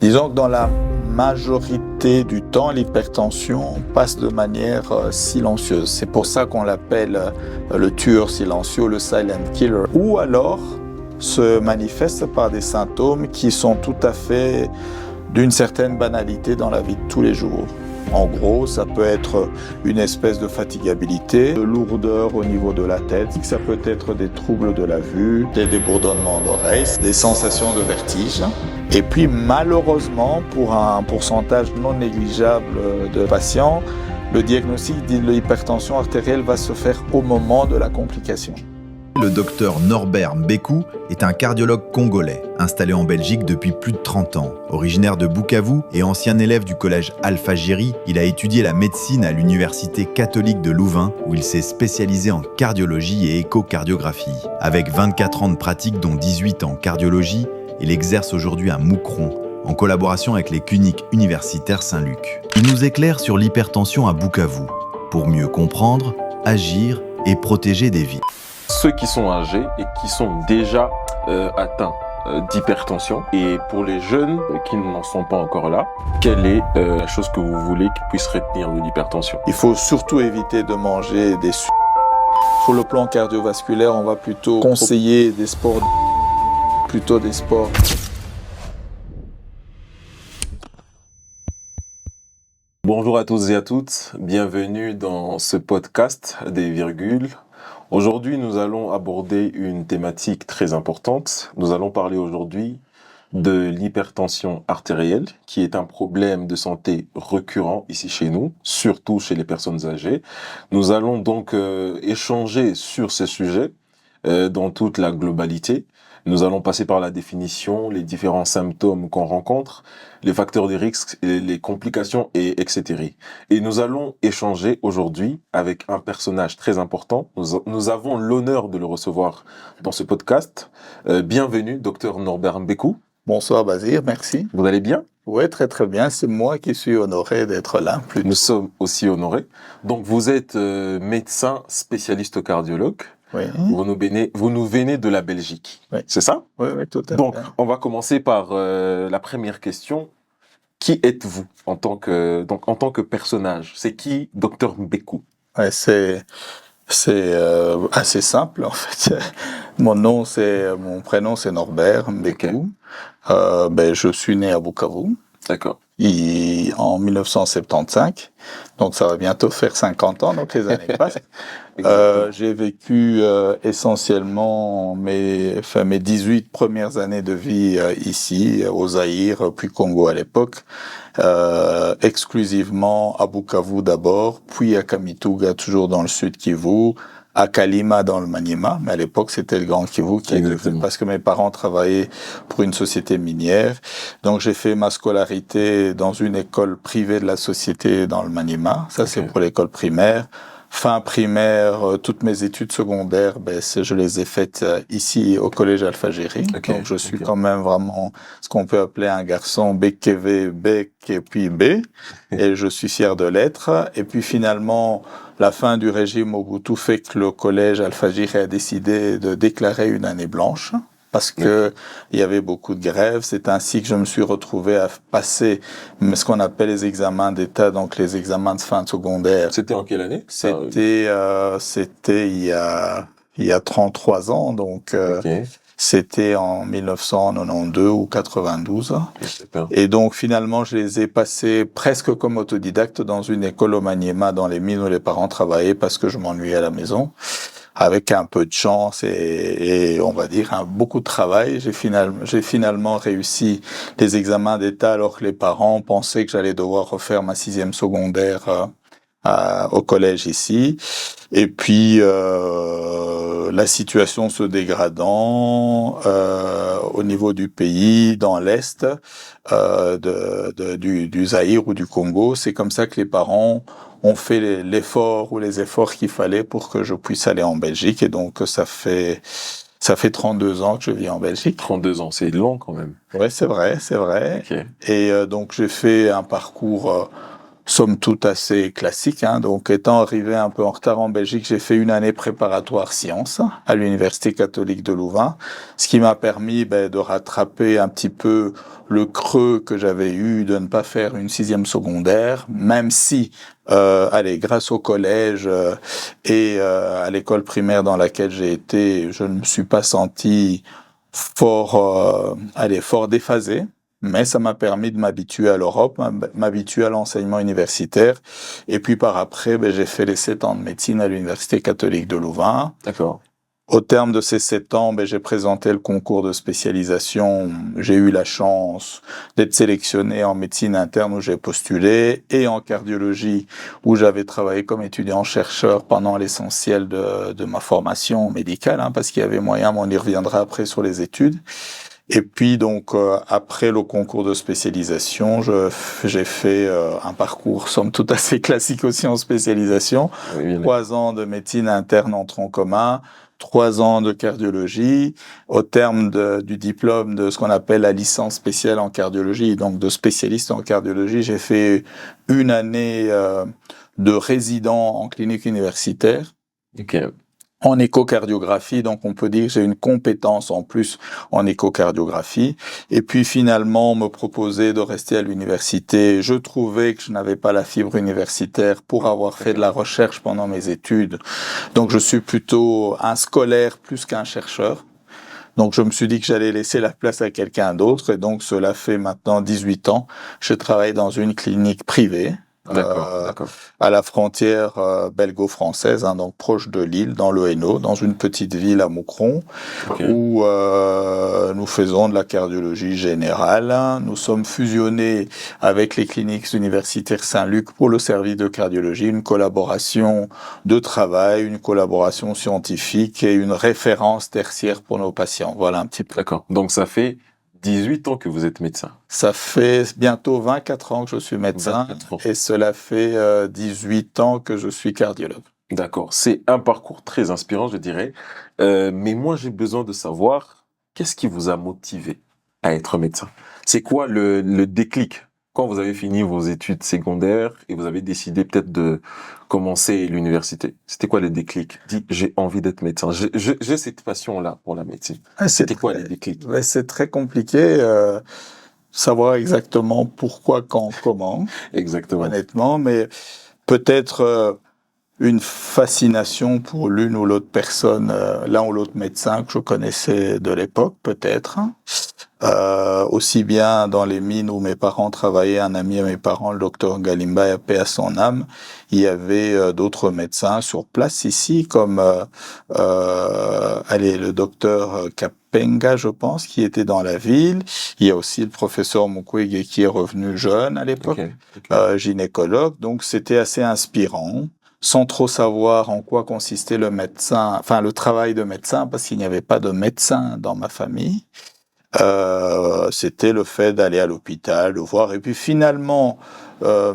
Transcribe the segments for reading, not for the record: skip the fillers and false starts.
Disons que dans la majorité du temps, l'hypertension passe de manière silencieuse. C'est pour ça qu'on l'appelle le tueur silencieux, le silent killer. Ou alors se manifeste par des symptômes qui sont tout à fait d'une certaine banalité dans la vie de tous les jours. En gros, ça peut être une espèce de fatigabilité, de lourdeur au niveau de la tête, ça peut être des troubles de la vue, des débourdonnements d'oreilles, des sensations de vertige. Et puis malheureusement, pour un pourcentage non négligeable de patients, le diagnostic de l'hypertension artérielle va se faire au moment de la complication. Le docteur Norbert Mbékou est un cardiologue congolais, installé en Belgique depuis plus de 30 ans. Originaire de Bukavu et ancien élève du collège Alpha-Géry, il a étudié la médecine à l'Université catholique de Louvain, où il s'est spécialisé en cardiologie et échocardiographie. Avec 24 ans de pratique, dont 18 en cardiologie, il exerce aujourd'hui à Moucron, en collaboration avec les cliniques universitaires Saint-Luc. Il nous éclaire sur l'hypertension à Bukavu, pour mieux comprendre, agir et protéger des vies. Ceux qui sont âgés et qui sont déjà atteints d'hypertension, et pour les jeunes qui n'en sont pas encore là, quelle est la chose que vous voulez qu'ils puissent retenir de l'hypertension? Il faut surtout éviter de manger des sucres. Sur le plan cardiovasculaire, on va plutôt conseiller des sports, plutôt des sports. Bonjour à tous et à toutes, bienvenue dans ce podcast des virgules. Aujourd'hui, nous allons aborder une thématique très importante. Nous allons parler aujourd'hui de l'hypertension artérielle, qui est un problème de santé récurrent ici chez nous, surtout chez les personnes âgées. Nous allons donc échanger sur ce sujet dans toute la globalité. Nous allons passer par la définition, les différents symptômes qu'on rencontre, les facteurs de risque, les complications, etc. Et nous allons échanger aujourd'hui avec un personnage très important. Nous avons l'honneur de le recevoir dans ce podcast. Bienvenue, docteur Norbert Mbékou. Bonsoir Basir, merci. Vous allez bien? Oui, très très bien. C'est moi qui suis honoré d'être là. Nous sommes aussi honorés. Donc vous êtes médecin spécialiste cardiologue. Oui. Vous nous venez de la Belgique, oui. C'est ça? Oui, tout à fait. Donc, on va commencer par la première question. Qui êtes-vous en tant que personnage? C'est qui Dr Mbékou? Ouais, c'est assez simple en fait. Mon prénom c'est Norbert Mbékou. Okay. Je suis né à Bukavu. D'accord. En 1975, donc ça va bientôt faire 50 ans, donc les années passent. J'ai vécu essentiellement mes 18 premières années de vie ici, au Zaïre, puis Congo à l'époque, exclusivement à Bukavu d'abord, puis à Kamituga, toujours dans le sud Kivu, à Kalima dans le Maniema, mais à l'époque c'était le Grand Kivu parce que mes parents travaillaient pour une société minière. Donc j'ai fait ma scolarité dans une école privée de la société dans le Maniema, ça c'est pour l'école primaire. Fin primaire, toutes mes études secondaires, je les ai faites ici au collège Alpha-Géry. Donc je suis quand même vraiment ce qu'on peut appeler un garçon BKV, Bec et puis B. Et je suis fier de l'être. Et puis finalement, la fin du régime Mobutu fait que le collège Alpha-Géry a décidé de déclarer une année blanche. Parce que il y avait beaucoup de grèves. C'est ainsi que je me suis retrouvé à passer ce qu'on appelle les examens d'État, donc les examens de fin de secondaire. C'était en quelle année? C'était il y a 33 ans, donc c'était en 1992 ou 92. Et donc finalement, je les ai passés presque comme autodidacte dans une école au Maniema, dans les mines où les parents travaillaient, parce que je m'ennuyais à la maison. Avec un peu de chance et on va dire beaucoup de travail, j'ai finalement réussi les examens d'État alors que les parents pensaient que j'allais devoir refaire ma 6e secondaire au collège ici. Et puis la situation se dégradant au niveau du pays, dans l'est du Zaïre ou du Congo, c'est comme ça que les parents ont fait l'effort ou les efforts qu'il fallait pour que je puisse aller en Belgique. Et donc, ça fait 32 ans que je vis en Belgique. 32 ans, c'est long quand même. Ouais, c'est vrai. Okay. Et donc, j'ai fait un parcours somme toute assez classique. Donc, étant arrivé un peu en retard en Belgique, j'ai fait une année préparatoire sciences à l'Université catholique de Louvain, ce qui m'a permis de rattraper un petit peu le creux que j'avais eu de ne pas faire une 6e secondaire, même si, grâce au collège et à l'école primaire dans laquelle j'ai été, je ne me suis pas senti fort déphasé. Mais ça m'a permis de m'habituer à l'Europe, m'habituer à l'enseignement universitaire. Et puis par après, j'ai fait les 7 ans de médecine à l'Université catholique de Louvain. D'accord. Au terme de ces 7 ans, j'ai présenté le concours de spécialisation. J'ai eu la chance d'être sélectionné en médecine interne où j'ai postulé et en cardiologie où j'avais travaillé comme étudiant-chercheur pendant l'essentiel de ma formation médicale, parce qu'il y avait moyen, mais on y reviendra après sur les études. Et puis donc après le concours de spécialisation, j'ai fait un parcours somme toute assez classique aussi en spécialisation. Oui, 3 ans de médecine interne en tronc commun, 3 ans de cardiologie. Au terme du diplôme de ce qu'on appelle la licence spéciale en cardiologie, donc de spécialiste en cardiologie, j'ai fait une année de résident en clinique universitaire. Ok. En échocardiographie, donc on peut dire que j'ai une compétence en plus en échocardiographie. Et puis finalement, on me proposait de rester à l'université. Je trouvais que je n'avais pas la fibre universitaire pour avoir fait de la recherche pendant mes études. Donc je suis plutôt un scolaire plus qu'un chercheur. Donc je me suis dit que j'allais laisser la place à quelqu'un d'autre. Et donc cela fait maintenant 18 ans. Je travaille dans une clinique privée. D'accord. À la frontière belgo-française, donc proche de Lille, dans le Hainaut, dans une petite ville à Moucron, où nous faisons de la cardiologie générale. Nous sommes fusionnés avec les cliniques universitaires Saint-Luc pour le service de cardiologie, une collaboration de travail, une collaboration scientifique et une référence tertiaire pour nos patients. Voilà un petit peu. D'accord. Donc ça fait 18 ans que vous êtes médecin. Ça fait bientôt 24 ans que je suis médecin et cela fait 18 ans que je suis cardiologue. D'accord. C'est un parcours très inspirant, je dirais. Mais moi, j'ai besoin de savoir qu'est-ce qui vous a motivé à être médecin. C'est quoi le déclic quand vous avez fini vos études secondaires et vous avez décidé peut-être de commencer l'université? C'était quoi le déclic? Dit, j'ai envie d'être médecin. J'ai cette passion-là pour la médecine. C'était quoi le déclic? C'est très compliqué. Savoir exactement pourquoi, quand, comment. Exactement. Honnêtement, mais peut-être une fascination pour l'une ou l'autre personne, l'un ou l'autre médecin que je connaissais de l'époque, peut-être. Aussi bien dans les mines où mes parents travaillaient, un ami à mes parents, le docteur Galimba, paix à son âme, il y avait d'autres médecins sur place ici, comme le docteur Kapenga, je pense, qui était dans la ville. Il y a aussi le professeur Mukwege qui est revenu jeune à l'époque, gynécologue. Donc c'était assez inspirant, sans trop savoir en quoi consistait le travail de médecin, parce qu'il n'y avait pas de médecin dans ma famille. C'était le fait d'aller à l'hôpital, de voir. Et puis finalement,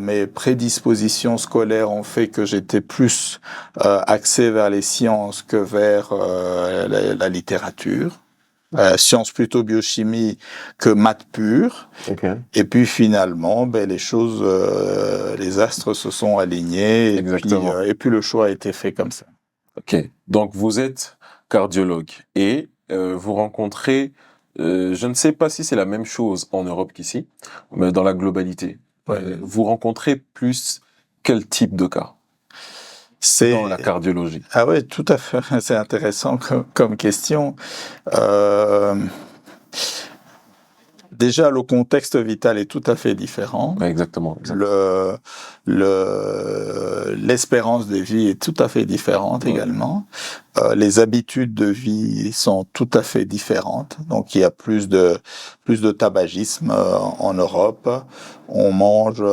mes prédispositions scolaires ont fait que j'étais plus axé vers les sciences que vers la littérature. Sciences plutôt biochimie que maths pure. Et puis finalement, les choses, les astres se sont alignés. Exactement. Et puis le choix a été fait comme ça. Ok. Donc vous êtes cardiologue et vous rencontrez, je ne sais pas si c'est la même chose en Europe qu'ici, mais dans la globalité. Vous rencontrez plus quel type de cas? C'est dans la cardiologie. Ah oui, tout à fait. C'est intéressant comme question. Déjà, le contexte vital est tout à fait différent. Exactement. L'espérance de vie est tout à fait différente également. Les habitudes de vie sont tout à fait différentes. Donc, il y a plus de tabagisme en Europe. On mange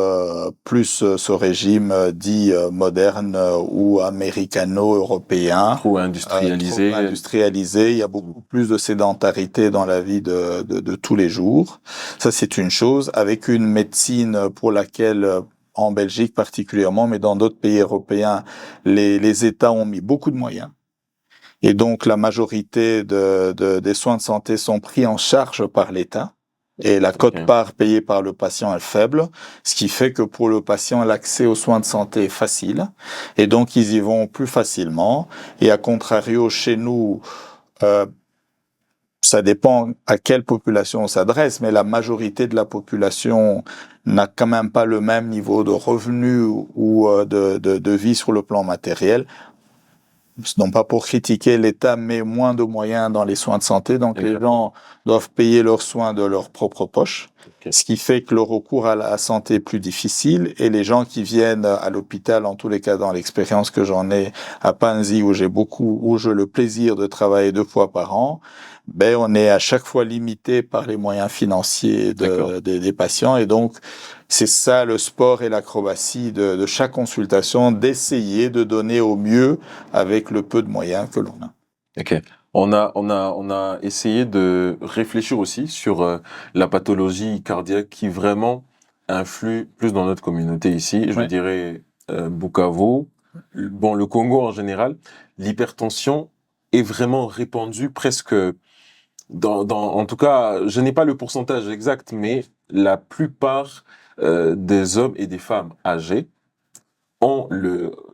plus ce régime dit moderne ou américano-européen. Trop industrialisé. Trop industrialisé. Il y a beaucoup plus de sédentarité dans la vie de tous les jours. Ça, c'est une chose. Avec une médecine pour laquelle, en Belgique particulièrement, mais dans d'autres pays européens, les États ont mis beaucoup de moyens. Et donc, la majorité des soins de santé sont pris en charge par l'État. Et la quote-part payée par le patient est faible, ce qui fait que pour le patient, l'accès aux soins de santé est facile. Et donc, ils y vont plus facilement. Et à contrario, chez nous, ça dépend à quelle population on s'adresse, mais la majorité de la population n'a quand même pas le même niveau de revenus ou de vie sur le plan matériel. Non pas pour critiquer l'État, mais moins de moyens dans les soins de santé. Donc les gens doivent payer leurs soins de leur propre poche, ce qui fait que le recours à la santé est plus difficile. Et les gens qui viennent à l'hôpital, en tous les cas dans l'expérience que j'en ai à Panzi, où j'ai le plaisir de travailler 2 fois par an, ben on est à chaque fois limité par les moyens financiers des patients. Et donc c'est ça le sport et l'acrobatie de chaque consultation, d'essayer de donner au mieux avec le peu de moyens que l'on a. Ok. On a essayé de réfléchir aussi sur la pathologie cardiaque qui vraiment influe plus dans notre communauté ici. Je dirais Bukavu, bon le Congo en général, l'hypertension est vraiment répandue presque en tout cas, je n'ai pas le pourcentage exact, mais la plupart des hommes et des femmes âgés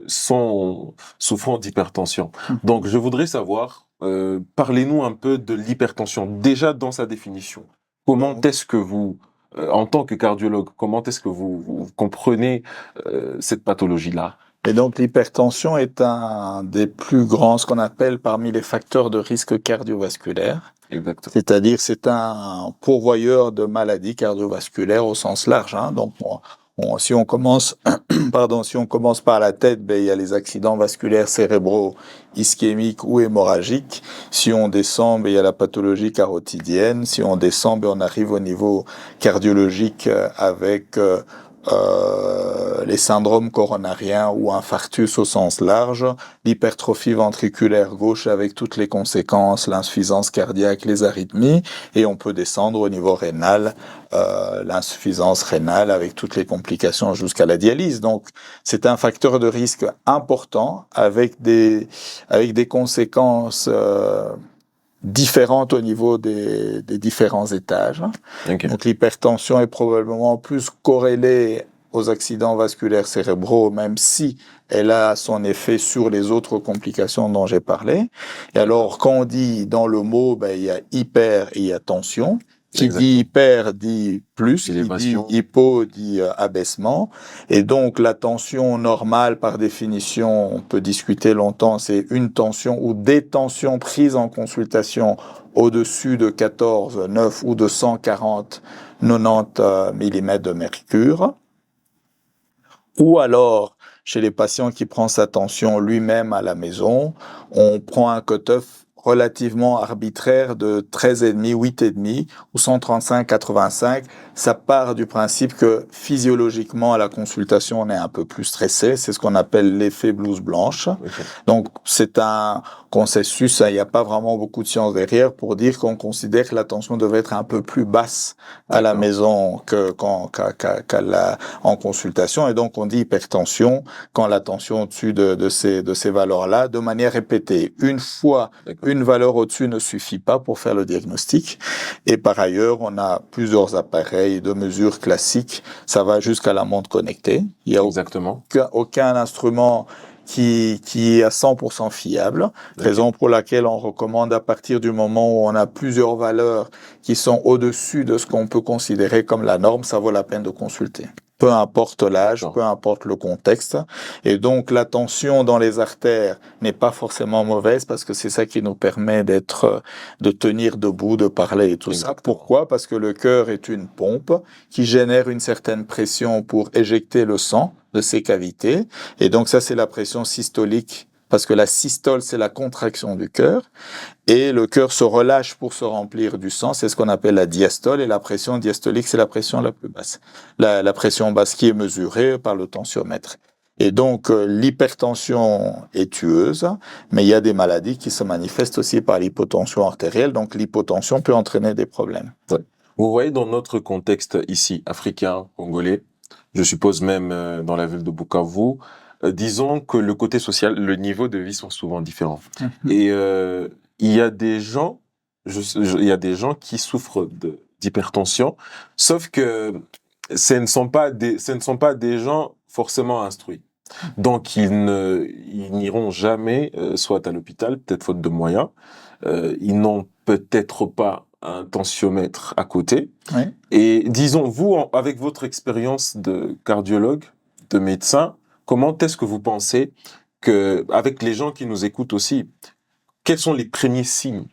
sont souffrant d'hypertension. Donc, je voudrais savoir, parlez-nous un peu de l'hypertension, déjà dans sa définition. Comment est-ce que vous, en tant que cardiologue, comment est-ce que vous comprenez cette pathologie-là? Et donc, l'hypertension est un des plus grands, ce qu'on appelle parmi les facteurs de risque cardiovasculaire. Exactement. C'est-à-dire, c'est un pourvoyeur de maladies cardiovasculaires au sens large. Donc, si on commence, si on commence par la tête, ben il y a les accidents vasculaires cérébraux, ischémiques ou hémorragiques. Si on descend, ben il y a la pathologie carotidienne. Si on descend, ben on arrive au niveau cardiologique avec les syndromes coronariens ou infarctus au sens large, l'hypertrophie ventriculaire gauche avec toutes les conséquences, l'insuffisance cardiaque, les arythmies, et on peut descendre au niveau rénal, l'insuffisance rénale avec toutes les complications jusqu'à la dialyse. Donc, c'est un facteur de risque important avec des conséquences différentes au niveau des différents étages. Okay. Donc l'hypertension est probablement plus corrélée aux accidents vasculaires cérébraux, même si elle a son effet sur les autres complications dont j'ai parlé. Et alors, quand on dit dans le mot, ben, il y a hyper et il y a tension. Qui dit hyper dit plus, qui dit hypo dit abaissement. Et donc, la tension normale, par définition, on peut discuter longtemps, c'est une tension ou des tensions prises en consultation au-dessus de 14, 9 ou de 140, 90 mm de mercure. Ou alors, chez les patients qui prennent sa tension lui-même à la maison, on prend un cutoff relativement arbitraire de 13,5, 8,5 ou 135, 85. Ça part du principe que physiologiquement, à la consultation, on est un peu plus stressé. C'est ce qu'on appelle l'effet blouse blanche. Okay. Donc, c'est un consensus. Il n'y a pas vraiment beaucoup de science derrière pour dire qu'on considère que la tension devrait être un peu plus basse à la maison en consultation. Et donc, on dit hypertension quand la tension au-dessus de ces valeurs-là, de manière répétée. Une fois, une valeur au-dessus ne suffit pas pour faire le diagnostic. Et par ailleurs, on a plusieurs appareils de mesure classiques. Ça va jusqu'à la montre connectée. Il y a aucun instrument qui est à 100% fiable, raison pour laquelle on recommande à partir du moment où on a plusieurs valeurs qui sont au-dessus de ce qu'on peut considérer comme la norme, ça vaut la peine de consulter. Peu importe l'âge, peu importe le contexte. Et donc, la tension dans les artères n'est pas forcément mauvaise parce que c'est ça qui nous permet de tenir debout, de parler et tout ça. Pourquoi? Parce que le cœur est une pompe qui génère une certaine pression pour éjecter le sang de ces cavités. Et donc, ça, c'est la pression systolique. Parce que la systole, c'est la contraction du cœur, et le cœur se relâche pour se remplir du sang, c'est ce qu'on appelle la diastole, et la pression diastolique, c'est la pression la plus basse. La pression basse qui est mesurée par le tensiomètre. Et donc, l'hypertension est tueuse, mais il y a des maladies qui se manifestent aussi par l'hypotension artérielle, donc l'hypotension peut entraîner des problèmes. Ouais. Vous voyez, dans notre contexte ici, africain, congolais, je suppose même dans la ville de Bukavu, disons que le côté social, le niveau de vie sont souvent différents. Et il y a des gens qui souffrent d'hypertension, sauf que ce ne sont pas des gens forcément instruits. Donc, ils n'iront jamais, soit à l'hôpital, peut-être faute de moyens. Ils n'ont peut-être pas un tensiomètre à côté. Oui. Et disons, vous, avec votre expérience de cardiologue, de médecin, comment est-ce que vous pensez que, avec les gens qui nous écoutent aussi, quels sont les premiers signes?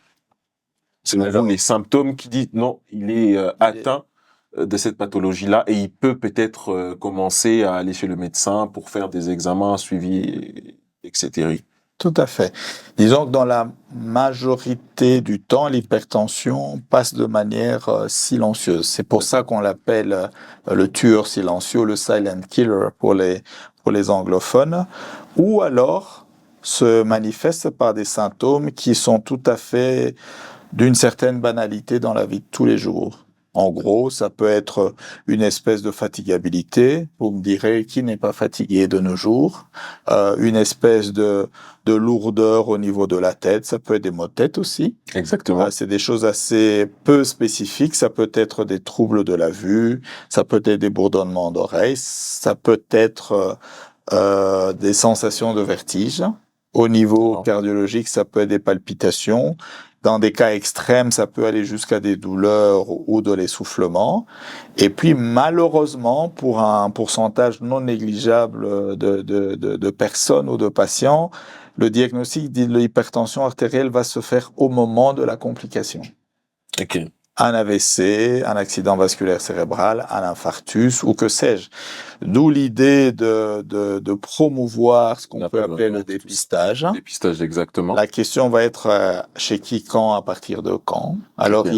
Selon vous, les symptômes qui disent non, il est atteint de cette pathologie-là et il peut peut-être commencer à aller chez le médecin pour faire des examens, suivis, etc. Tout à fait. Disons que dans la majorité du temps, l'hypertension passe de manière silencieuse. C'est pour ça qu'on l'appelle le tueur silencieux, le silent killer pour les anglophones. Ou alors se manifeste par des symptômes qui sont tout à fait d'une certaine banalité dans la vie de tous les jours. En gros, ça peut être une espèce de fatigabilité. Vous me direz, qui n'est pas fatigué de nos jours? Une espèce de lourdeur au niveau de la tête. Ça peut être des maux de tête aussi. Exactement. C'est des choses assez peu spécifiques. Ça peut être des troubles de la vue. Ça peut être des bourdonnements d'oreilles. Ça peut être des sensations de vertige. Au niveau cardiologique, ça peut être des palpitations. Dans des cas extrêmes, ça peut aller jusqu'à des douleurs ou de l'essoufflement. Et puis, malheureusement, pour un pourcentage non négligeable de personnes ou de patients, le diagnostic de l'hypertension artérielle va se faire au moment de la complication. Ok. Un AVC, un accident vasculaire cérébral, un infarctus ou que sais-je. D'où l'idée de promouvoir ce qu'on peut appeler le dépistage. Dépistage, exactement. La question va être chez qui, quand, à partir de quand. Alors, Okay.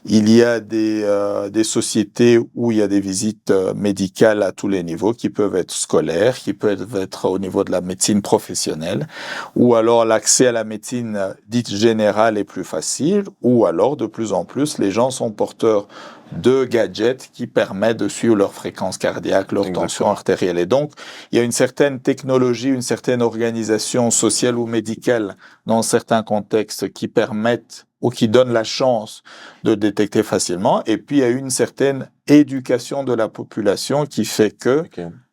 il y a des sociétés où il y a des visites médicales à tous les niveaux qui peuvent être scolaires, qui peuvent être au niveau de la médecine professionnelle, ou alors l'accès à la médecine dite générale est plus facile, ou alors de plus en plus, les gens sont porteurs de gadgets qui permettent de suivre leur fréquence cardiaque, leur tension artérielle. Et donc, il y a une certaine technologie, une certaine organisation sociale ou médicale dans certains contextes qui permettent ou qui donnent la chance de détecter facilement. Et puis, il y a une certaine éducation de la population qui fait que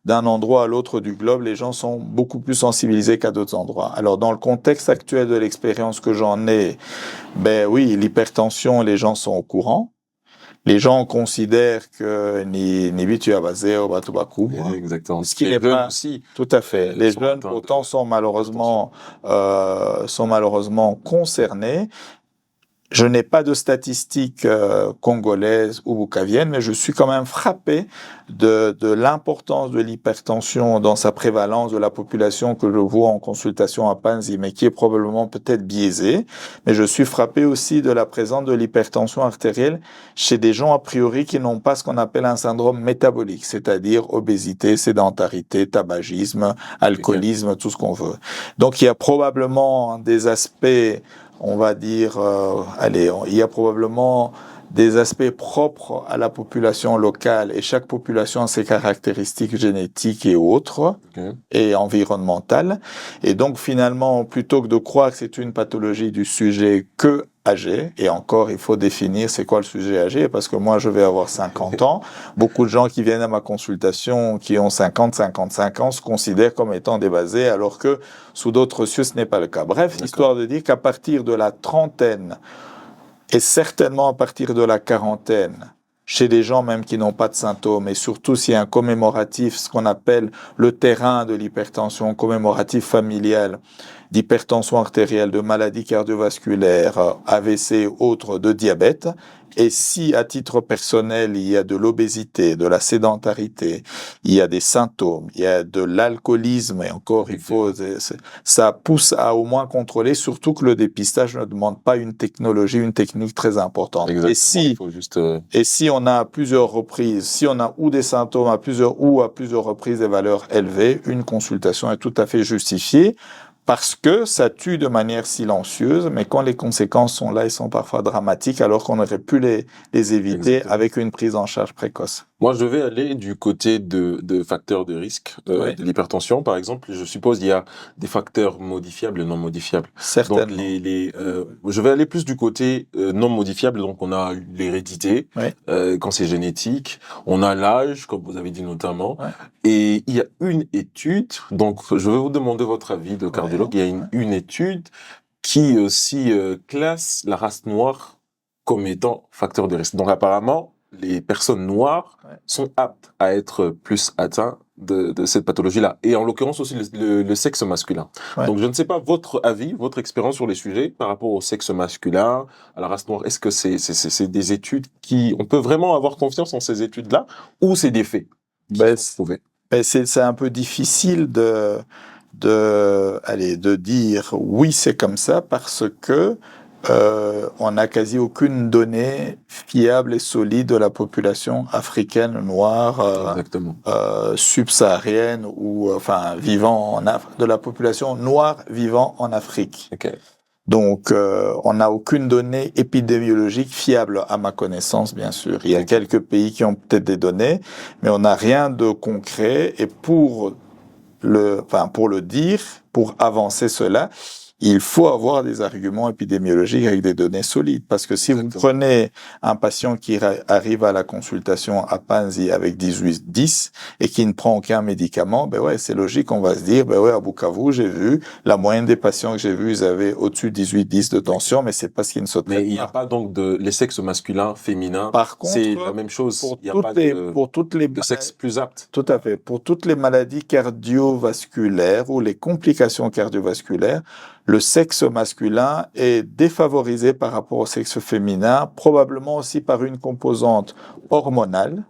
d'un endroit à l'autre du globe, les gens sont beaucoup plus sensibilisés qu'à d'autres endroits. Alors, dans le contexte actuel de l'expérience que j'en ai, ben oui, l'hypertension, les gens sont au courant. Les gens considèrent que ni bitu abasé au batubaku. Exactement. Ce qui n'est pas aussi. Tout à fait. Les jeunes, pourtant, sont malheureusement concernés. Je n'ai pas de statistiques congolaises ou bukaviennes, mais je suis quand même frappé de l'importance de l'hypertension dans sa prévalence de la population que je vois en consultation à Panzi, mais qui est probablement peut-être biaisée. Mais je suis frappé aussi de la présence de l'hypertension artérielle chez des gens a priori qui n'ont pas ce qu'on appelle un syndrome métabolique, c'est-à-dire obésité, sédentarité, tabagisme, alcoolisme, tout ce qu'on veut. Donc il y a probablement des aspects, on va dire, il y a probablement des aspects propres à la population locale et chaque population a ses caractéristiques génétiques et autres et environnementales. Et donc finalement, plutôt que de croire que c'est une pathologie du sujet que âgé, et encore il faut définir c'est quoi le sujet âgé, parce que moi je vais avoir 50 ans, beaucoup de gens qui viennent à ma consultation qui ont 50, 55 ans se considèrent comme étant débasés, alors que sous d'autres cieux ce n'est pas le cas. Bref, histoire de dire qu'à partir de la trentaine, et certainement à partir de la quarantaine, chez des gens même qui n'ont pas de symptômes, et surtout s'il y a un commémoratif, ce qu'on appelle le terrain de l'hypertension, commémoratif familial, d'hypertension artérielle, de maladies cardiovasculaires, AVC, autres, de diabète, et si à titre personnel il y a de l'obésité, de la sédentarité, il y a des symptômes, il y a de l'alcoolisme, et encore il faut, ça pousse à au moins contrôler, surtout que le dépistage ne demande pas une technologie, une technique très importante. Et si on a à plusieurs reprises, si on a ou des symptômes à plusieurs reprises des valeurs élevées, une consultation est tout à fait justifiée. Parce que ça tue de manière silencieuse, mais quand les conséquences sont là, elles sont parfois dramatiques, alors qu'on aurait pu les éviter avec une prise en charge précoce. Moi, je vais aller du côté de facteurs de risque Oui. de l'hypertension, par exemple. Je suppose il y a des facteurs modifiables et non modifiables. Donc, Certainement. je vais aller plus du côté non modifiable. Donc, on a l'hérédité, Oui. quand c'est génétique. On a l'âge, comme vous avez dit notamment. Ouais. Et il y a une étude. Donc, je vais vous demander votre avis de cardiologue. Ouais. Il y a une étude qui aussi classe la race noire comme étant facteur de risque. Donc, apparemment, les personnes noires sont aptes à être plus atteints de cette pathologie-là. Et en l'occurrence aussi le sexe masculin. Ouais. Donc je ne sais pas votre avis, votre expérience sur les sujets par rapport au sexe masculin, à la race noire. Est-ce que c'est des études on peut vraiment avoir confiance en ces études-là ou c'est des faits qui sont prouvés? C'est un peu difficile de dire oui, c'est comme ça parce que on n'a quasi aucune donnée fiable et solide de la population africaine noire, Exactement. subsaharienne ou enfin vivant de la population noire vivant en Afrique. Okay. Donc on n'a aucune donnée épidémiologique fiable à ma connaissance, bien sûr. Il y a quelques pays qui ont peut-être des données, mais on n'a rien de concret. Et pour le dire, pour avancer cela, il faut avoir des arguments épidémiologiques avec des données solides. Parce que si Exactement. Vous prenez un patient qui arrive à la consultation à Panzi avec 18-10 et qui ne prend aucun médicament, ben ouais, c'est logique, on va se dire, ben ouais, à Bukavu, j'ai vu, la moyenne des patients que j'ai vus, ils avaient au-dessus de 18-10 de tension, mais c'est pas ce qui ne se traite. Mais il n'y a pas donc les sexes masculins, féminins. Par contre, c'est la même chose. Il n'y a pas de sexe plus apte. Tout à fait. Pour toutes les maladies cardiovasculaires ou les complications cardiovasculaires, le sexe masculin est défavorisé par rapport au sexe féminin, probablement aussi par une composante hormonale,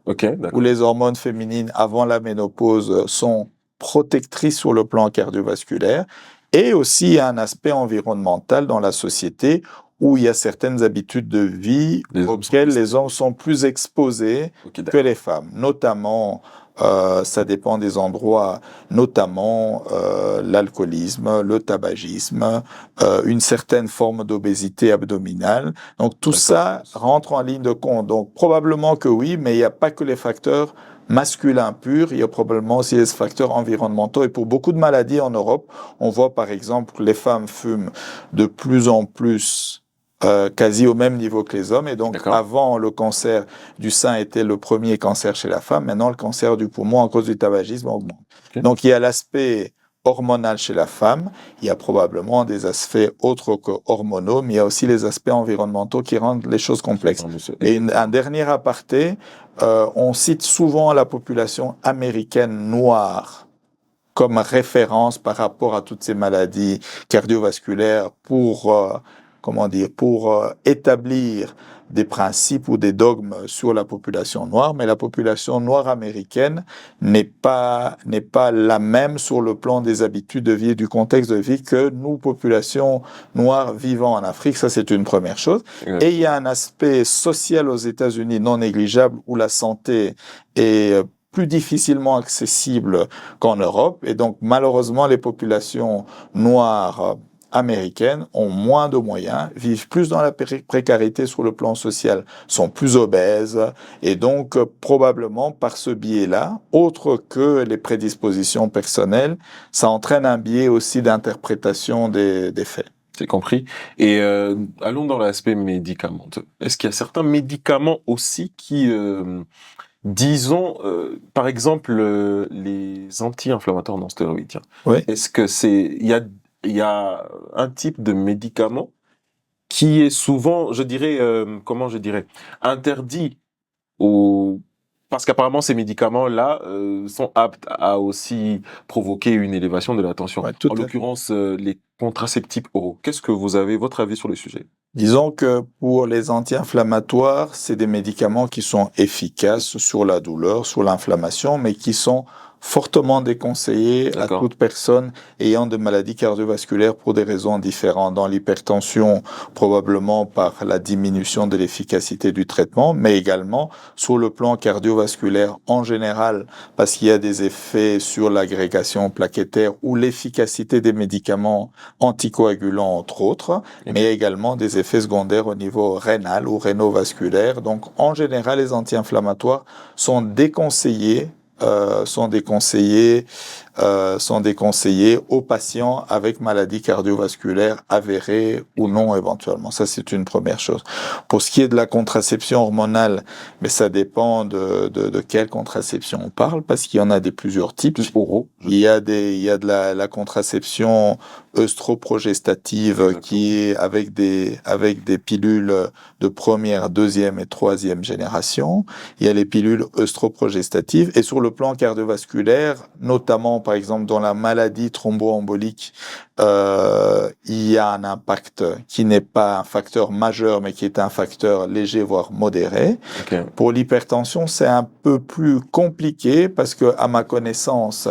où les hormones féminines avant la ménopause sont protectrices sur le plan cardiovasculaire, et aussi un aspect environnemental dans la société où il y a certaines habitudes de vie auxquelles les hommes sont plus exposés que les femmes, notamment ça dépend des endroits, notamment l'alcoolisme, le tabagisme, une certaine forme d'obésité abdominale. Donc tout ça rentre en ligne de compte. Donc probablement que oui, mais il n'y a pas que les facteurs masculins purs, il y a probablement aussi des facteurs environnementaux. Et pour beaucoup de maladies en Europe, on voit par exemple que les femmes fument de plus en plus quasi au même niveau que les hommes. Et donc, avant, le cancer du sein était le premier cancer chez la femme. Maintenant, le cancer du poumon, à cause du tabagisme, augmente. Donc, il y a l'aspect hormonal chez la femme. Il y a probablement des aspects autres que hormonaux, mais il y a aussi les aspects environnementaux qui rendent les choses complexes. Et un dernier aparté, on cite souvent la population américaine noire comme référence par rapport à toutes ces maladies cardiovasculaires pour établir des principes ou des dogmes sur la population noire, mais la population noire américaine n'est pas la même sur le plan des habitudes de vie et du contexte de vie que nous, population noire vivant en Afrique. Ça, c'est une première chose. Et il y a un aspect social aux États-Unis non négligeable où la santé est plus difficilement accessible qu'en Europe. Et donc, malheureusement, les populations noires américaines ont moins de moyens, vivent plus dans la précarité sur le plan social, sont plus obèses, et donc probablement par ce biais-là, autre que les prédispositions personnelles, ça entraîne un biais aussi d'interprétation des faits. C'est compris. Et allons dans l'aspect médicamenteux. Est-ce qu'il y a certains médicaments aussi qui, disons, par exemple, les anti-inflammatoires non stéroïdiens. Oui. Est-ce que il y a un type de médicament qui est souvent, interdit parce qu'apparemment ces médicaments-là sont aptes à aussi provoquer une élévation de la tension. En l'occurrence, les contraceptifs oraux. Qu'est-ce que vous avez, votre avis sur le sujet? Disons que pour les anti-inflammatoires, c'est des médicaments qui sont efficaces sur la douleur, sur l'inflammation, mais qui sont fortement déconseillé à D'accord. toute personne ayant des maladies cardiovasculaires pour des raisons différentes. Dans l'hypertension, probablement par la diminution de l'efficacité du traitement, mais également sur le plan cardiovasculaire en général, parce qu'il y a des effets sur l'agrégation plaquettaire ou l'efficacité des médicaments anticoagulants, entre autres, mais également des effets secondaires au niveau rénal ou rénovasculaire. Donc, en général, les anti-inflammatoires sont déconseillés aux patients avec maladie cardiovasculaire avérée ou non éventuellement. Ça, c'est une première chose. Pour ce qui est de la contraception hormonale, mais ça dépend de quelle contraception on parle, parce qu'il y en a plusieurs types. Il y a de la contraception œstroprogestative. Exactement. Qui est avec des pilules de première, deuxième et troisième génération. Il y a les pilules œstroprogestatives, et sur le plan cardiovasculaire, notamment par exemple dans la maladie thromboembolique, il y a un impact qui n'est pas un facteur majeur, mais qui est un facteur léger voire modéré. Okay. Pour l'hypertension, c'est un peu plus compliqué parce que, à ma connaissance,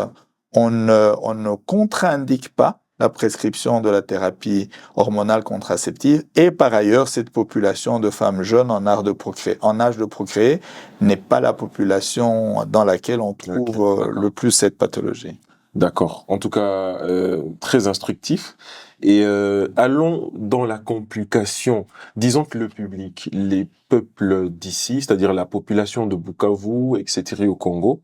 on ne contre-indique pas la prescription de la thérapie hormonale contraceptive, et par ailleurs, cette population de femmes jeunes en âge de procréer n'est pas la population dans laquelle on trouve le plus cette pathologie. D'accord. En tout cas, très instructif. Et allons dans la complication. Disons que le public, les peuples d'ici, c'est-à-dire la population de Bukavu, etc. au Congo,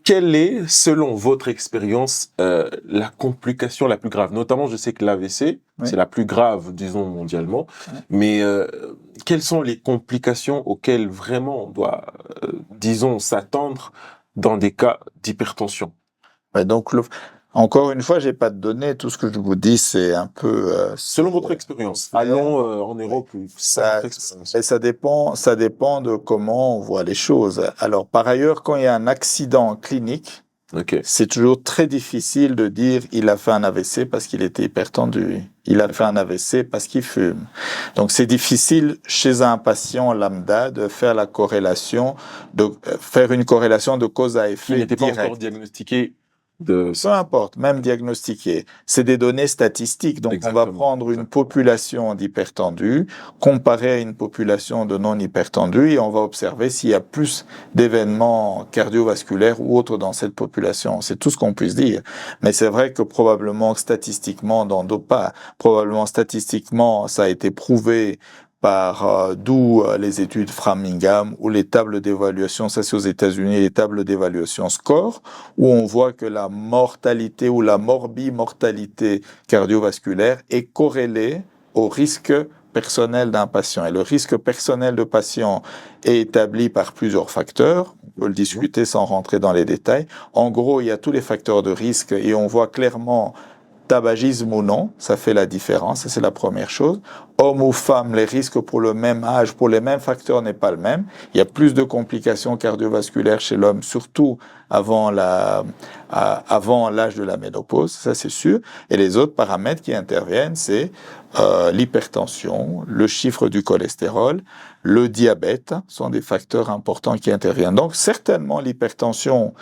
quelle est, selon votre expérience, la complication la plus grave? Notamment, je sais que l'AVC, c'est la plus grave, disons, mondialement. Mais quelles sont les complications auxquelles vraiment on doit, disons, s'attendre dans des cas d'hypertension? Donc, encore une fois, j'ai pas de données. Tout ce que je vous dis, c'est un peu selon votre expérience. Allons en Europe. Ça dépend de comment on voit les choses. Alors, par ailleurs, quand il y a un accident clinique, c'est toujours très difficile de dire il a fait un AVC parce qu'il était hypertendu. Il a fait un AVC parce qu'il fume. Donc, c'est difficile chez un patient lambda de faire une corrélation de cause à effet. Il n'était pas encore diagnostiqué. Peu importe, même diagnostiqué. C'est des données statistiques. Donc, exactement. On va prendre une population d'hypertendus, comparer à une population de non-hypertendus, et on va observer s'il y a plus d'événements cardiovasculaires ou autres dans cette population. C'est tout ce qu'on puisse dire. Mais c'est vrai que probablement statistiquement, ça a été prouvé par d'où les études Framingham ou les tables d'évaluation, ça c'est aux États-Unis, les tables d'évaluation SCORE, où on voit que la mortalité ou la morbimortalité cardiovasculaire est corrélée au risque personnel d'un patient. Et le risque personnel de patient est établi par plusieurs facteurs. On peut le discuter sans rentrer dans les détails. En gros, il y a tous les facteurs de risque et on voit clairement tabagisme ou non, ça fait la différence, ça c'est la première chose. Homme ou femme, les risques pour le même âge, pour les mêmes facteurs n'est pas le même. Il y a plus de complications cardiovasculaires chez l'homme, surtout avant l'âge de la ménopause, ça c'est sûr. Et les autres paramètres qui interviennent, c'est l'hypertension, le chiffre du cholestérol, le diabète, sont des facteurs importants qui interviennent. Donc certainement l'hypertension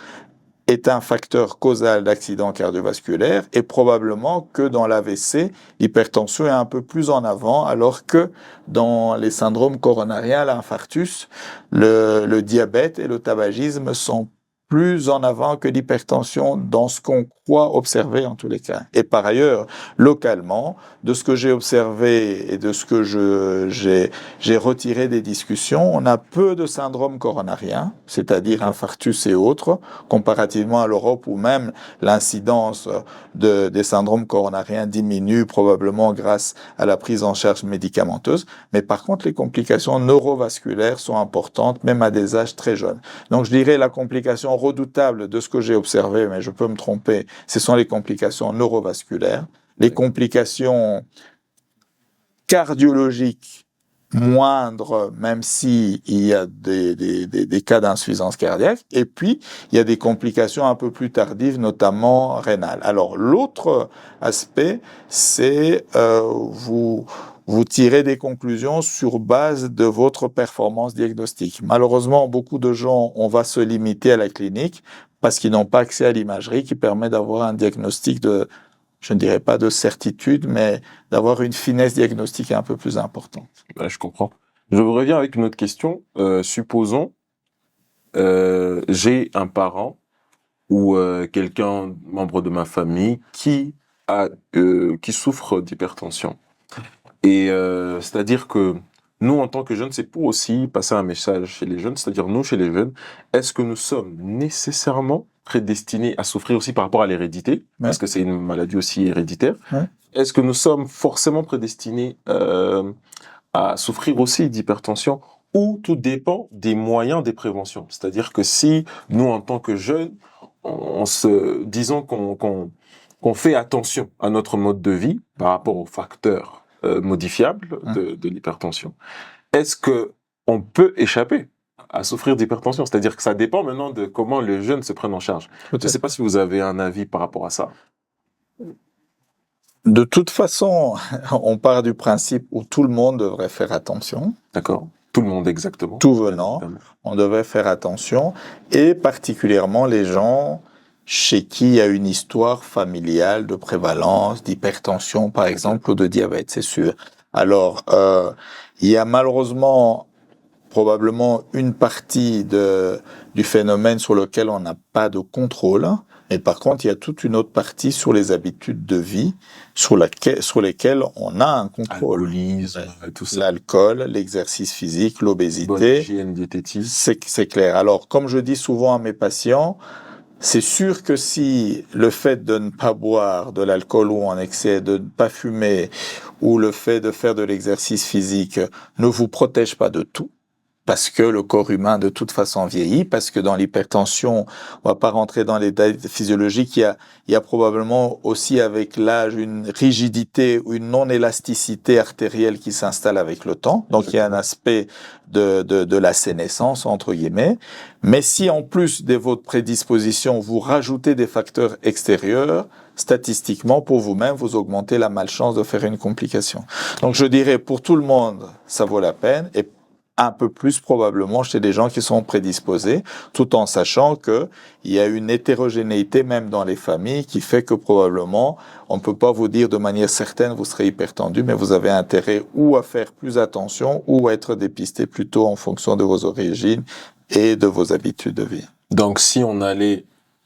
est un facteur causal d'accident cardiovasculaire, et probablement que dans l'AVC, l'hypertension est un peu plus en avant, alors que dans les syndromes coronariens, l'infarctus, le diabète et le tabagisme sont plus en avant que l'hypertension dans ce qu'on croit observer en tous les cas. Et par ailleurs, localement, de ce que j'ai observé et de ce que j'ai retiré des discussions, on a peu de syndromes coronariens, c'est-à-dire infarctus et autres, comparativement à l'Europe où même l'incidence des syndromes coronariens diminue probablement grâce à la prise en charge médicamenteuse. Mais par contre, les complications neurovasculaires sont importantes, même à des âges très jeunes. Donc je dirais la complication redoutable de ce que j'ai observé, mais je peux me tromper, ce sont les complications neurovasculaires, les complications cardiologiques moindres, même s'il y a des cas d'insuffisance cardiaque, et puis il y a des complications un peu plus tardives, notamment rénales. Alors l'autre aspect, c'est vous tirez des conclusions sur base de votre performance diagnostique. Malheureusement, beaucoup de gens, on va se limiter à la clinique parce qu'ils n'ont pas accès à l'imagerie qui permet d'avoir un diagnostic je ne dirais pas de certitude, mais d'avoir une finesse diagnostique un peu plus importante. Ouais, je comprends. Je reviens avec une autre question. Supposons, j'ai un parent ou quelqu'un, membre de ma famille, qui souffre d'hypertension. Et c'est-à-dire que nous, en tant que jeunes, c'est pour aussi passer un message chez les jeunes, c'est-à-dire nous, chez les jeunes, est-ce que nous sommes nécessairement prédestinés à souffrir aussi par rapport à l'hérédité, parce que c'est une maladie aussi héréditaire. Est-ce que nous sommes forcément prédestinés à souffrir aussi d'hypertension, ou tout dépend des moyens des préventions? C'est-à-dire que si nous, en tant que jeunes, disons qu'on fait attention à notre mode de vie par rapport aux facteurs modifiables de l'hypertension, est-ce que on peut échapper à souffrir d'hypertension? C'est-à-dire que ça dépend maintenant de comment les jeunes se prennent en charge. Je ne sais pas si vous avez un avis par rapport à ça. De toute façon, on part du principe où tout le monde devrait faire attention. D'accord. Tout le monde, exactement. Tout venant, on devrait faire attention, et particulièrement les gens chez qui il y a une histoire familiale de prévalence d'hypertension, par exemple, ou de diabète, c'est sûr. Alors, il y a malheureusement probablement une partie du phénomène sur lequel on n'a pas de contrôle, mais par contre, il y a toute une autre partie sur les habitudes de vie sur lesquelles on a un contrôle. L'alcoolisme, tout ça. L'alcool, l'exercice physique, l'obésité. Bonne hygiène diététique. C'est clair. Alors, comme je dis souvent à mes patients, c'est sûr que si le fait de ne pas boire de l'alcool ou en excès, de ne pas fumer, ou le fait de faire de l'exercice physique ne vous protège pas de tout, parce que le corps humain de toute façon vieillit, parce que dans l'hypertension, on va pas rentrer dans les détails physiologiques, il y a probablement aussi avec l'âge une rigidité ou une non-élasticité artérielle qui s'installe avec le temps. Donc il y a un aspect de la sénescence, entre guillemets. Mais si en plus de votre prédisposition, vous rajoutez des facteurs extérieurs, statistiquement, pour vous-même, vous augmentez la malchance de faire une complication. Donc je dirais, pour tout le monde, ça vaut la peine, et un peu plus probablement chez des gens qui sont prédisposés, tout en sachant que il y a une hétérogénéité même dans les familles qui fait que probablement on ne peut pas vous dire de manière certaine vous serez hypertendu, mais vous avez intérêt ou à faire plus attention ou à être dépisté plus tôt en fonction de vos origines et de vos habitudes de vie. Donc si on allait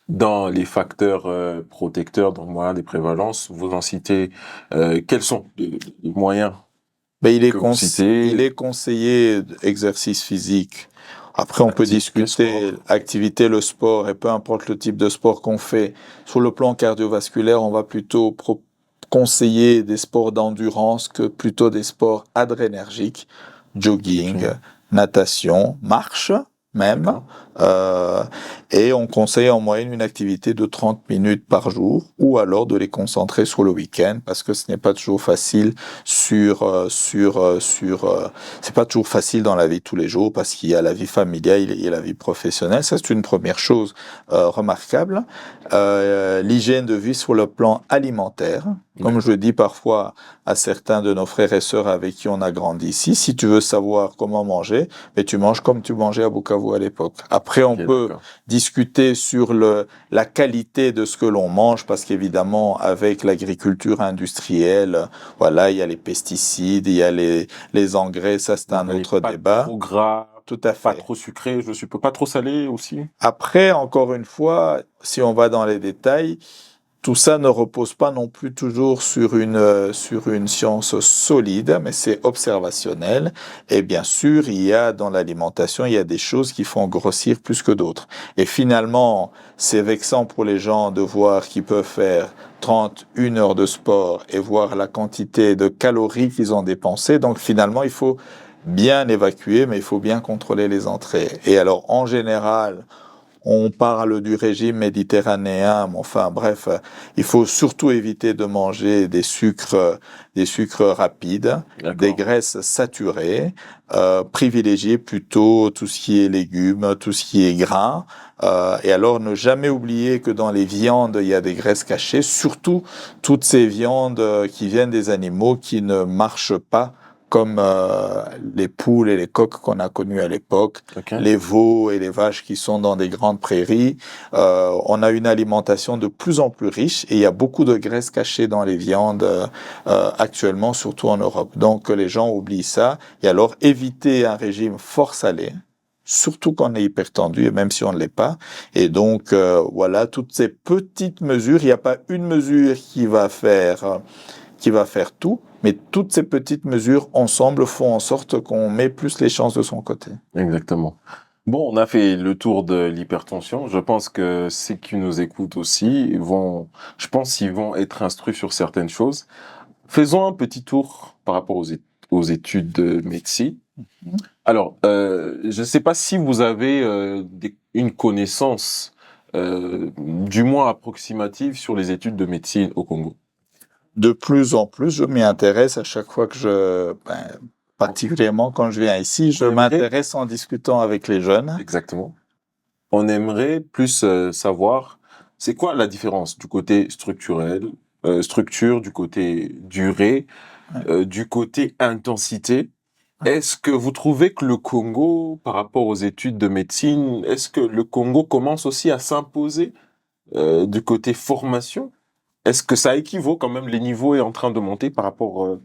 dans les facteurs protecteurs, dans le moyen des prévalences, vous en citez quels sont les moyens? Mais il est conseillé exercice physique. Après, on peut discuter activité, le sport, et peu importe le type de sport qu'on fait. Sur le plan cardiovasculaire, on va plutôt conseiller des sports d'endurance que plutôt des sports adrénergiques, jogging, natation, marche même. Et on conseille en moyenne une activité de 30 minutes par jour, ou alors de les concentrer sur le week-end, parce que ce n'est pas toujours facile c'est pas toujours facile dans la vie de tous les jours, parce qu'il y a la vie familiale et la vie professionnelle. Ça, c'est une première chose remarquable. L'hygiène de vie sur le plan alimentaire. Comme je le dis parfois à certains de nos frères et sœurs avec qui on a grandi ici, si tu veux savoir comment manger, mais tu manges comme tu mangeais à Bukavu à l'époque. Après, on peut discuter sur la qualité de ce que l'on mange, parce qu'évidemment, avec l'agriculture industrielle, voilà, il y a les pesticides, il y a les engrais, ça c'est un autre débat. Pas trop gras, tout à fait. Pas trop sucré, je suppose, pas trop salé aussi. Après, encore une fois, si on va dans les détails, tout ça ne repose pas non plus toujours sur une science solide, mais c'est observationnel. Et bien sûr, il y a dans l'alimentation, il y a des choses qui font grossir plus que d'autres. Et finalement, c'est vexant pour les gens de voir qu'ils peuvent faire 31 heures de sport et voir la quantité de calories qu'ils ont dépensées. Donc finalement, il faut bien évacuer, mais il faut bien contrôler les entrées. Et alors, en général, on parle du régime méditerranéen, mais enfin bref, il faut surtout éviter de manger des sucres rapides, des graisses saturées, privilégier plutôt tout ce qui est légumes, tout ce qui est gras, et alors ne jamais oublier que dans les viandes, il y a des graisses cachées, surtout toutes ces viandes qui viennent des animaux qui ne marchent pas comme les poules et les coqs qu'on a connus à l'époque, les veaux et les vaches qui sont dans des grandes prairies. On a une alimentation de plus en plus riche et il y a beaucoup de graisses cachées dans les viandes actuellement, surtout en Europe. Donc les gens oublient ça et alors éviter un régime fort salé, surtout quand on est hypertendu et même si on ne l'est pas. Et donc voilà, toutes ces petites mesures, il n'y a pas une mesure qui va faire tout, mais toutes ces petites mesures ensemble font en sorte qu'on met plus les chances de son côté. Exactement. Bon, on a fait le tour de l'hypertension. Je pense que ceux qui nous écoutent aussi ils vont être instruits sur certaines choses. Faisons un petit tour par rapport aux études de médecine. Alors, je ne sais pas si vous avez une connaissance, du moins approximative, sur les études de médecine au Congo. De plus en plus, je m'y intéresse à chaque fois que particulièrement quand je viens ici, je m'intéresse en discutant avec les jeunes. Exactement. On aimerait plus savoir, c'est quoi la différence du côté structure, du côté durée, du côté intensité. Est-ce que vous trouvez que le Congo, par rapport aux études de médecine, est-ce que le Congo commence aussi à s'imposer du côté formation? Est-ce que ça équivaut quand même, les niveaux est en train de monter par rapport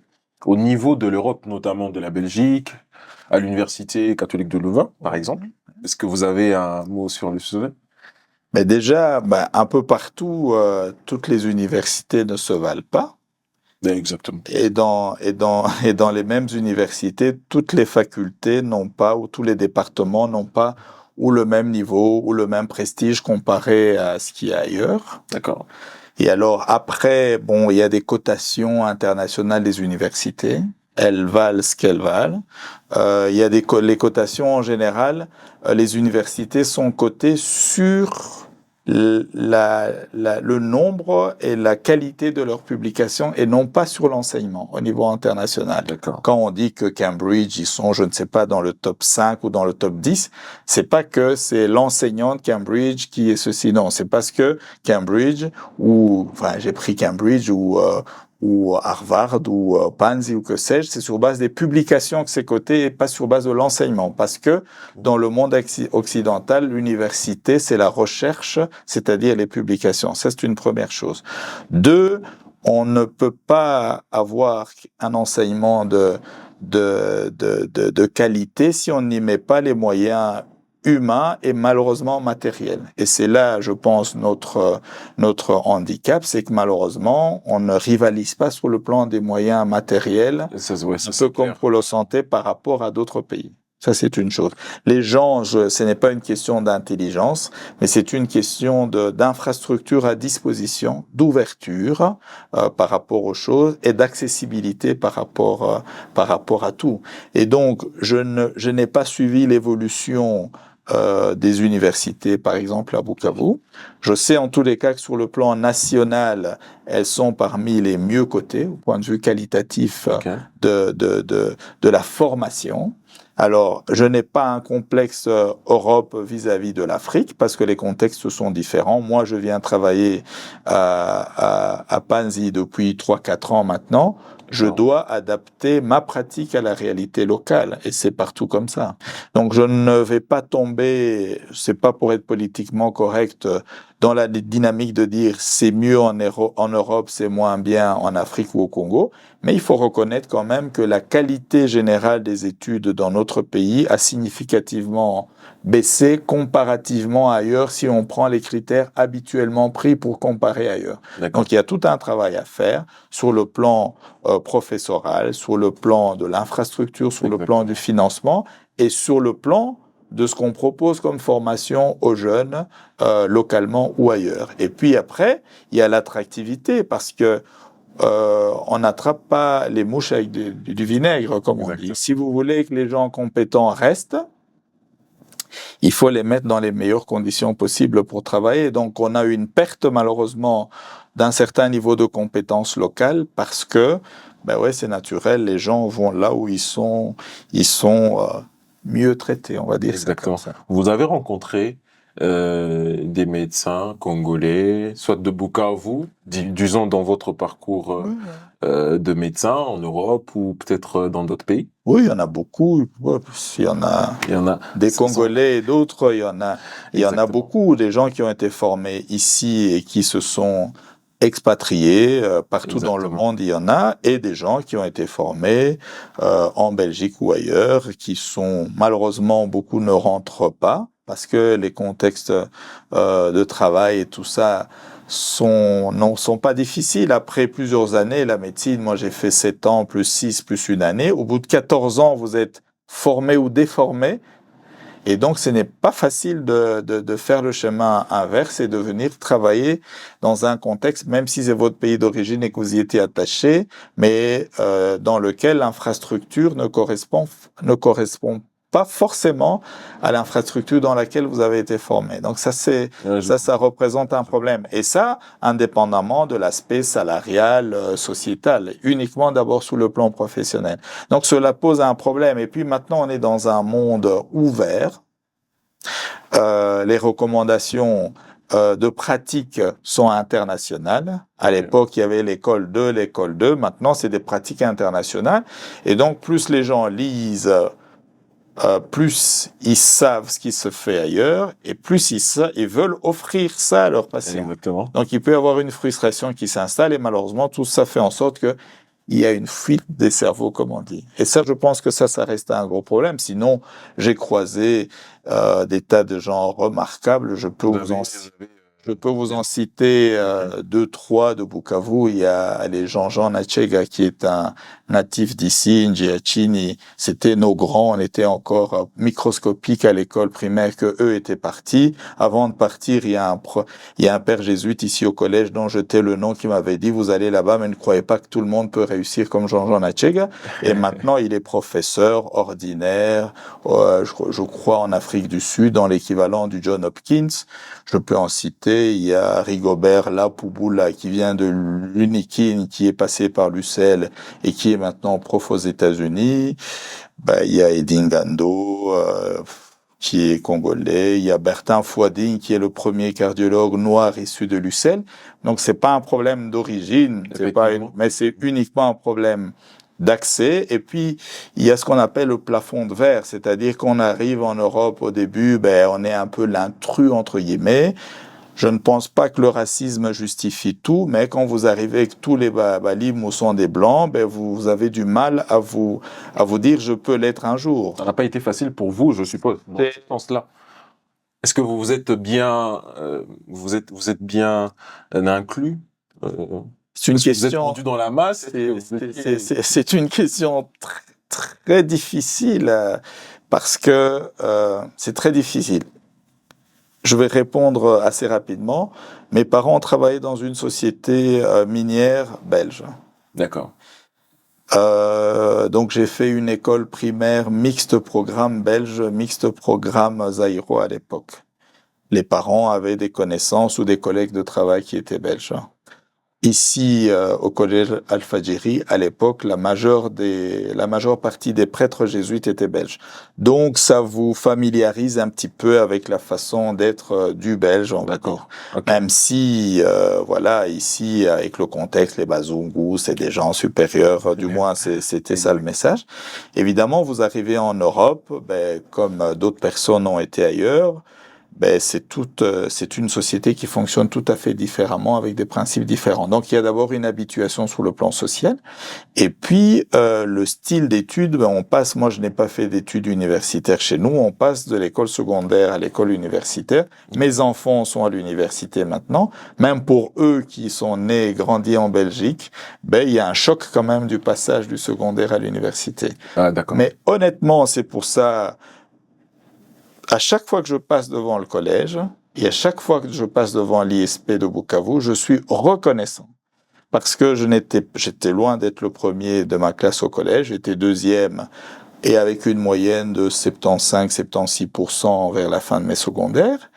au niveau de l'Europe, notamment de la Belgique, à l'Université catholique de Louvain, par exemple? Est-ce que vous avez un mot sur le sujet? Mais déjà, un peu partout, toutes les universités ne se valent pas. Exactement. Et dans les mêmes universités, toutes les facultés n'ont pas, ou tous les départements n'ont pas, ou le même niveau, ou le même prestige comparé à ce qu'il y a ailleurs. D'accord. Et alors après, il y a des cotations internationales des universités. Elles valent ce qu'elles valent. Il y a les cotations en général. Les universités sont cotées sur le nombre et la qualité de leurs publications et non pas sur l'enseignement au niveau international. D'accord. Quand on dit que Cambridge, ils sont, je ne sais pas, dans le top 5 ou dans le top 10, c'est pas que c'est l'enseignant de Cambridge qui est ceci, non, c'est parce que Cambridge j'ai pris Cambridge ou Harvard ou Pansy ou que sais-je, c'est sur base des publications que c'est coté et pas sur base de l'enseignement. Parce que dans le monde occidental, l'université, c'est la recherche, c'est-à-dire les publications. Ça, c'est une première chose. 2, on ne peut pas avoir un enseignement de qualité si on n'y met pas les moyens humain et malheureusement matériel. Et c'est là, je pense, notre handicap, c'est que malheureusement, on ne rivalise pas sur le plan des moyens matériels, un peu comme pour la santé par rapport à d'autres pays. Ça, c'est une chose. Les gens, ce n'est pas une question d'intelligence, mais c'est une question d'infrastructure à disposition, d'ouverture par rapport aux choses et d'accessibilité par rapport à tout. Et donc, je n'ai pas suivi l'évolution des universités, par exemple à Bukavu. Je sais en tous les cas que sur le plan national, elles sont parmi les mieux cotées au point de vue qualitatif de la formation. Alors, je n'ai pas un complexe Europe vis-à-vis de l'Afrique parce que les contextes sont différents. Moi, je viens travailler à Panzi depuis 3-4 ans maintenant. Je dois adapter ma pratique à la réalité locale et c'est partout comme ça. Donc, je ne vais pas tomber, c'est pas pour être politiquement correct, dans la dynamique de dire c'est mieux en Europe, c'est moins bien en Afrique ou au Congo. Mais il faut reconnaître quand même que la qualité générale des études dans notre pays a significativement baissé comparativement à ailleurs si on prend les critères habituellement pris pour comparer ailleurs. Donc il y a tout un travail à faire sur le plan professoral, sur le plan de l'infrastructure, sur le plan du financement et sur le plan de ce qu'on propose comme formation aux jeunes localement ou ailleurs. Et puis après, il y a l'attractivité parce que on n'attrape pas les mouches avec du vinaigre, comme on dit. Si vous voulez que les gens compétents restent, il faut les mettre dans les meilleures conditions possibles pour travailler. Donc, on a une perte, malheureusement, d'un certain niveau de compétences locales parce que, c'est naturel, les gens vont là où ils sont mieux traités, on va dire. Exactement. Ça. Vous avez rencontré des médecins congolais, soit de Bukavu, disons dans votre parcours de médecins en Europe ou peut-être dans d'autres pays? Oui, il y en a beaucoup. Ouais, il y en a des Congolais et d'autres. Il y en a beaucoup, des gens qui ont été formés ici et qui se sont expatriés partout dans le monde. Il y en a, et des gens qui ont été formés en Belgique ou ailleurs, qui sont malheureusement, beaucoup ne rentrent pas parce que les contextes de travail et tout ça sont pas difficiles. Après plusieurs années, la médecine, moi j'ai fait 7 ans, plus 6, plus une année. Au bout de 14 ans, vous êtes formé ou déformé. Et donc, ce n'est pas facile de faire le chemin inverse et de venir travailler dans un contexte, même si c'est votre pays d'origine et que vous y étiez attaché, mais dans lequel l'infrastructure ne correspond pas forcément à l'infrastructure dans laquelle vous avez été formé. Donc ça représente un problème. Et ça, indépendamment de l'aspect salarial, sociétal, uniquement d'abord sous le plan professionnel. Donc cela pose un problème. Et puis maintenant, on est dans un monde ouvert. Les recommandations de pratique sont internationales. À l'époque, il y avait l'école 2. Maintenant, c'est des pratiques internationales. Et donc, plus les gens lisent, plus ils savent ce qui se fait ailleurs, et plus ils veulent offrir ça à leurs patients. Exactement. Donc, il peut y avoir une frustration qui s'installe, et malheureusement, tout ça fait en sorte que il y a une fuite des cerveaux, comme on dit. Et ça, je pense que ça reste un gros problème. Sinon, j'ai croisé des tas de gens remarquables. Je peux vous en citer 2, 3 de Bukavu. Il y a les Jean Nachega, qui est un natif d'ici, Njiachini. C'était nos grands. On était encore microscopiques à l'école primaire que eux étaient partis. Avant de partir, il y a un père jésuite ici au collège dont je tais le nom, qui m'avait dit: vous allez là-bas, mais ne croyez pas que tout le monde peut réussir comme Jean Nachega. Et maintenant, il est professeur ordinaire, je crois en Afrique du Sud, dans l'équivalent du John Hopkins. Je peux en citer. Il y a Rigobert Lapouboula, qui vient de l'Unikin, qui est passé par l'UCL et qui est maintenant prof aux États-Unis. Il y a Edingando, qui est congolais. Il y a Bertin Fouadine, qui est le premier cardiologue noir issu de l'UCL. Donc c'est pas un problème d'origine, mais c'est uniquement un problème d'accès. Et puis, il y a ce qu'on appelle le plafond de verre, c'est-à-dire qu'on arrive en Europe au début, on est un peu l'intrus, entre guillemets. Je ne pense pas que le racisme justifie tout, mais quand vous arrivez avec tous les Balim où sont des blancs, vous avez du mal à vous dire: je peux l'être un jour. Ça n'a pas été facile pour vous, je suppose, dans ce sens-là. Est-ce que vous êtes bien, vous êtes bien inclus? C'est une question. Vous êtes rendu dans la masse. C'est une question très, très difficile parce que c'est très difficile. Je vais répondre assez rapidement. Mes parents travaillaient dans une société minière belge. D'accord. Donc j'ai fait une école primaire mixte programme belge, mixte programme Zaïro à l'époque. Les parents avaient des connaissances ou des collègues de travail qui étaient belges. Ici, au collège Al-Fajiri, à l'époque, la majeure partie des prêtres jésuites étaient belges. Donc, ça vous familiarise un petit peu avec la façon d'être du belge, on va dire. Okay. Même si, ici, avec le contexte, les Bazungu, c'est des gens supérieurs, du moins, c'était ça le message. Évidemment, vous arrivez en Europe, comme d'autres personnes ont été ailleurs, c'est une société qui fonctionne tout à fait différemment, avec des principes différents. Donc, il y a d'abord une habituation sur le plan social. Et puis, le style d'études, on passe, moi je n'ai pas fait d'études universitaires chez nous, on passe de l'école secondaire à l'école universitaire. Mes enfants sont à l'université maintenant. Même pour eux qui sont nés et grandis en Belgique, il y a un choc quand même du passage du secondaire à l'université. Ah, d'accord. Mais honnêtement, c'est pour ça... À chaque fois que je passe devant le collège et à chaque fois que je passe devant l'ISP de Bukavu, je suis reconnaissant. Parce que j'étais loin d'être le premier de ma classe au collège, j'étais deuxième et avec une moyenne de 75-76% vers la fin de mes secondaires.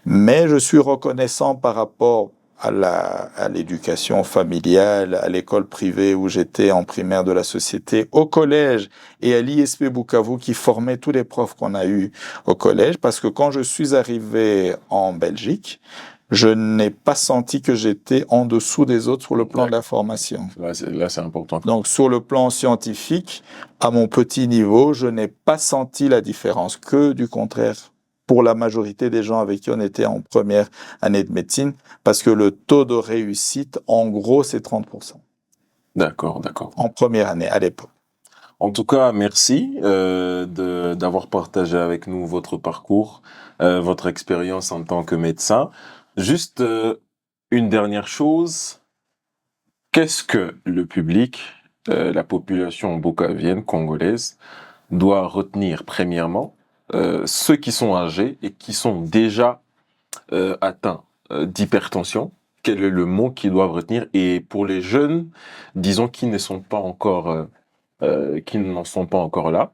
Mais je suis reconnaissant par rapport à l'éducation familiale, à l'école privée où j'étais en primaire de la société, au collège et à l'ISP Bukavu qui formait tous les profs qu'on a eus au collège. Parce que quand je suis arrivé en Belgique, je n'ai pas senti que j'étais en dessous des autres sur le plan de la formation. Là, c'est important. Donc, sur le plan scientifique, à mon petit niveau, je n'ai pas senti la différence, que du contraire pour la majorité des gens avec qui on était en première année de médecine, parce que le taux de réussite, en gros, c'est 30%. D'accord. En première année, à l'époque. En tout cas, merci d'avoir partagé avec nous votre parcours, votre expérience en tant que médecin. Juste une dernière chose, qu'est-ce que le public, la population bukavienne, congolaise, doit retenir premièrement, ceux qui sont âgés et qui sont déjà atteints d'hypertension? Quel est le mot qu'ils doivent retenir? Et pour les jeunes, disons, qui ne sont pas encore qui n'en sont pas encore là,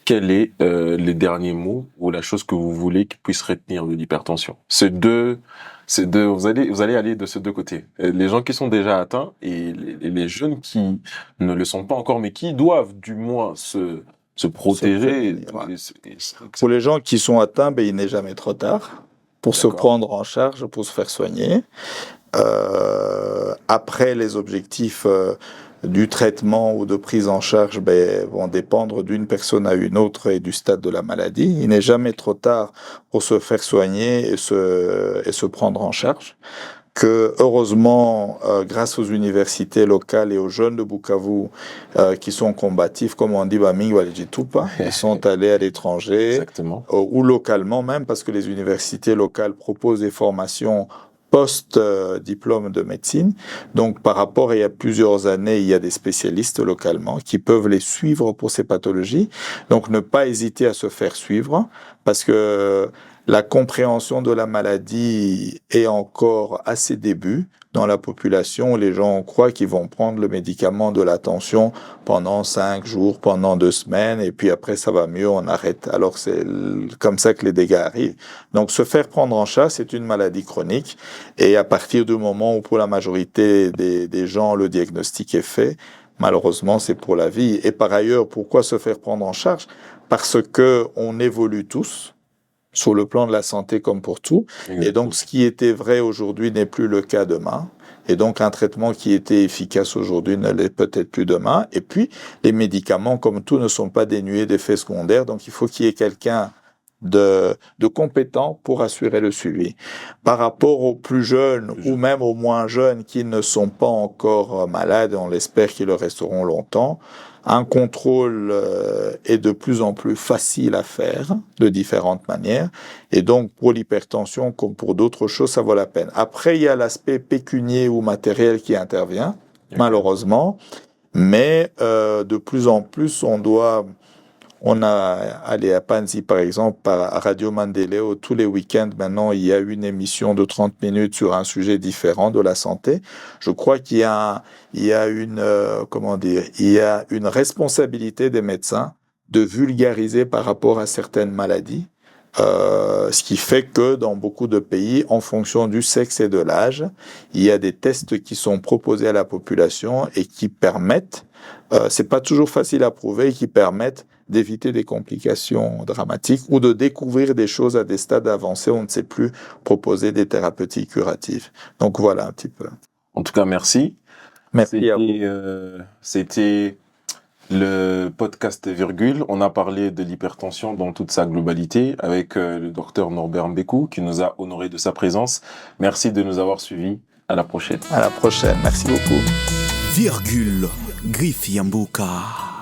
quel est les derniers mots ou la chose que vous voulez qu'ils puissent retenir de l'hypertension? Vous allez aller de ces deux côtés. Les gens qui sont déjà atteints et les jeunes qui ne le sont pas encore, mais qui doivent du moins se protéger. Pour les gens qui sont atteints, il n'est jamais trop tard pour se prendre en charge, pour se faire soigner. Après, les objectifs du traitement ou de prise en charge vont dépendre d'une personne à une autre et du stade de la maladie. Il n'est jamais trop tard pour se faire soigner et se prendre en charge. Que heureusement, grâce aux universités locales et aux jeunes de Bukavu qui sont combatifs, comme on dit, ils sont allés à l'étranger ou localement même, parce que les universités locales proposent des formations post-diplôme de médecine. Donc, par rapport à il y a plusieurs années, il y a des spécialistes localement qui peuvent les suivre pour ces pathologies. Donc, ne pas hésiter à se faire suivre, parce que la compréhension de la maladie est encore à ses débuts dans la population. Les gens croient qu'ils vont prendre le médicament de la tension pendant 5 jours, pendant 2 semaines, et puis après ça va mieux, on arrête. Alors c'est comme ça que les dégâts arrivent. Donc se faire prendre en charge, c'est une maladie chronique, et à partir du moment où pour la majorité des gens le diagnostic est fait, malheureusement c'est pour la vie. Et par ailleurs, pourquoi se faire prendre en charge? Parce que on évolue tous sur le plan de la santé comme pour tout. Et donc, ce qui était vrai aujourd'hui n'est plus le cas demain. Et donc, un traitement qui était efficace aujourd'hui ne l'est peut-être plus demain. Et puis, les médicaments, comme tout, ne sont pas dénués d'effets secondaires. Donc, il faut qu'il y ait quelqu'un de compétent pour assurer le suivi. Par rapport aux plus jeunes ou même aux moins jeunes qui ne sont pas encore malades, on l'espère qu'ils le resteront longtemps, un contrôle est de plus en plus facile à faire de différentes manières. Et donc, pour l'hypertension, comme pour d'autres choses, ça vaut la peine. Après, il y a l'aspect pécunier ou matériel qui intervient, malheureusement. Mais de plus en plus, on a allé à Panzi, par exemple, à Radio Mandeleo, tous les week-ends, maintenant, il y a une émission de 30 minutes sur un sujet différent de la santé. Je crois qu'il y a une responsabilité des médecins de vulgariser par rapport à certaines maladies. Ce qui fait que dans beaucoup de pays, en fonction du sexe et de l'âge, il y a des tests qui sont proposés à la population et qui permettent, c'est pas toujours facile à prouver, qui permettent d'éviter des complications dramatiques ou de découvrir des choses à des stades avancés où on ne sait plus proposer des thérapeutiques curatives. Donc voilà un petit peu. En tout cas, merci. Merci à vous. C'était le podcast Virgule. On a parlé de l'hypertension dans toute sa globalité avec le docteur Norbert Mbékou qui nous a honoré de sa présence. Merci de nous avoir suivis. À la prochaine. À la prochaine. Merci beaucoup. Virgule. Griffe Yambuka.